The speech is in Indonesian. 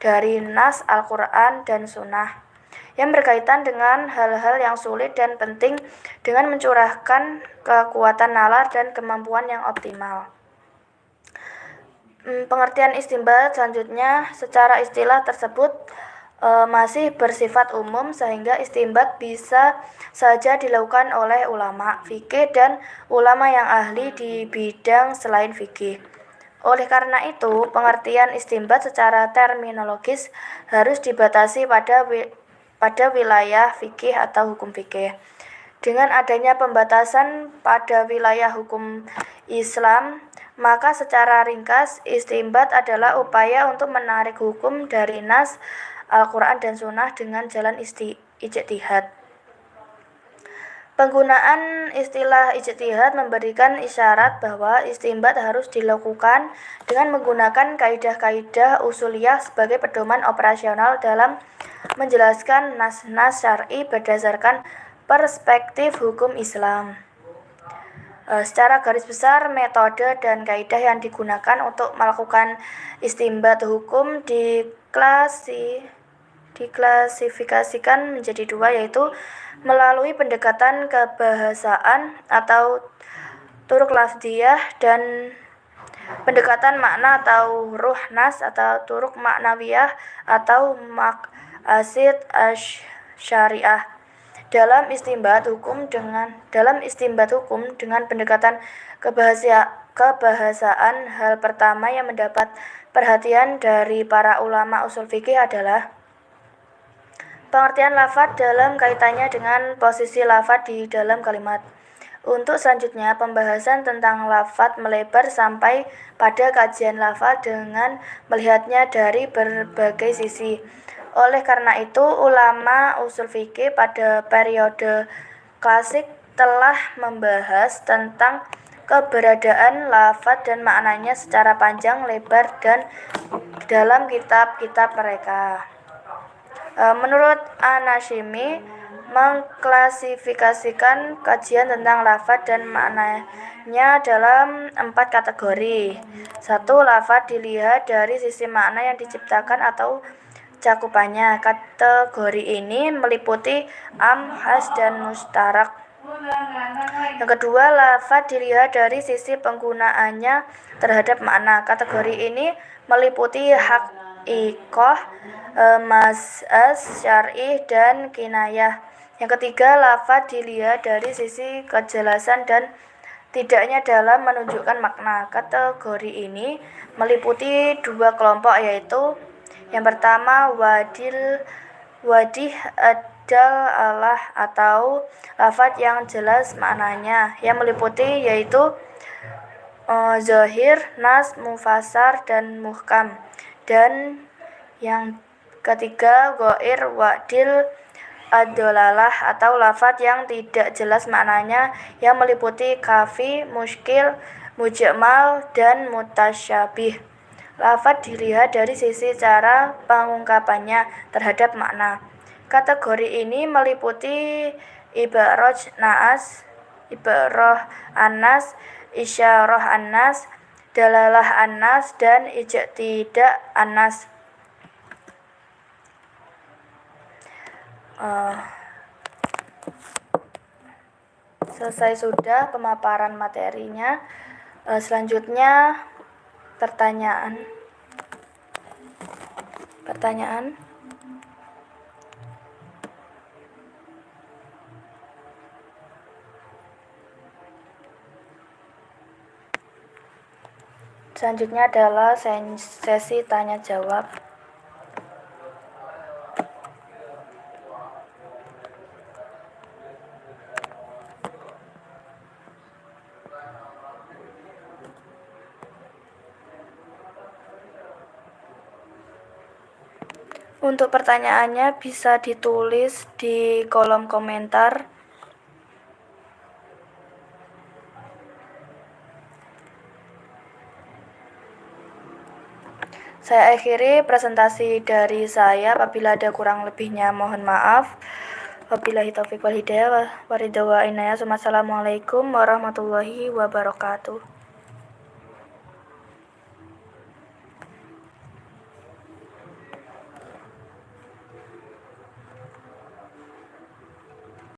dari nas Al-Quran dan Sunnah yang berkaitan dengan hal-hal yang sulit dan penting dengan mencurahkan kekuatan nalar dan kemampuan yang optimal. Pengertian istinbat selanjutnya, secara istilah tersebut masih bersifat umum sehingga istinbat bisa saja dilakukan oleh ulama fikih dan ulama yang ahli di bidang selain fikih. Oleh karena itu, pengertian istinbat secara terminologis harus dibatasi pada wilayah fikih atau hukum fikih. Dengan adanya pembatasan pada wilayah hukum Islam, maka secara ringkas, istinbat adalah upaya untuk menarik hukum dari nas Al-Quran dan Sunnah dengan jalan ijtihad. Penggunaan istilah ijtihad memberikan isyarat bahwa istinbat harus dilakukan dengan menggunakan kaidah-kaidah usuliyah sebagai pedoman operasional dalam menjelaskan nas-nas syar'i berdasarkan perspektif hukum Islam. Secara garis besar, metode dan kaidah yang digunakan untuk melakukan istinbat hukum diklasifikasikan menjadi dua, yaitu melalui pendekatan kebahasaan atau turuk lafdiyah dan pendekatan makna atau ruh nas atau turuk maknawiyah atau maqasid syariah. Dalam istinbat hukum dengan pendekatan kebahasaan, hal pertama yang mendapat perhatian dari para ulama usul fikih adalah pengertian lafadz dalam kaitannya dengan posisi lafadz di dalam kalimat. Untuk selanjutnya, pembahasan tentang lafadz melebar sampai pada kajian lafadz dengan melihatnya dari berbagai sisi. Oleh karena itu, ulama usul fikih pada periode klasik telah membahas tentang keberadaan lafadz dan maknanya secara panjang lebar dan dalam kitab-kitab mereka. Menurut An-Nashimi, mengklasifikasikan kajian tentang lafadz dan maknanya dalam 4 kategori. 1. Lafadz dilihat dari sisi makna yang diciptakan atau cakupannya. Kategori ini meliputi am, khas, dan mustarak. Yang kedua, lafadz dilihat dari sisi penggunaannya terhadap makna. Kategori ini meliputi haqiqah, majaz, syar'i, dan kinayah. Yang ketiga, lafadz dilihat dari sisi kejelasan dan tidaknya dalam menunjukkan makna. Kategori ini meliputi 2 kelompok, yaitu yang pertama, wadih adalah atau lafadz yang jelas maknanya, yang meliputi yaitu zahir, nas, mufassar, dan muhkam. Dan yang ketiga, ghair wadil ad-dalalah atau lafadz yang tidak jelas maknanya, yang meliputi kafi, muskil, mujmal, dan mutasyabih. Lafadz dilihat dari sisi cara pengungkapannya terhadap makna. Kategori ini meliputi ibarah an-nas, isyarah an-nas, dalalah an-nas, dan ijtidah an-nas. Selesai sudah pemaparan materinya. Selanjutnya pertanyaan. Selanjutnya adalah sesi tanya jawab. Untuk pertanyaannya bisa ditulis di kolom komentar. Saya akhiri presentasi dari saya. Apabila ada kurang lebihnya mohon maaf. Wabillahi taufiq wal hidayah wa ridha wa inayah. Wassalamualaikum warahmatullahi wabarakatuh.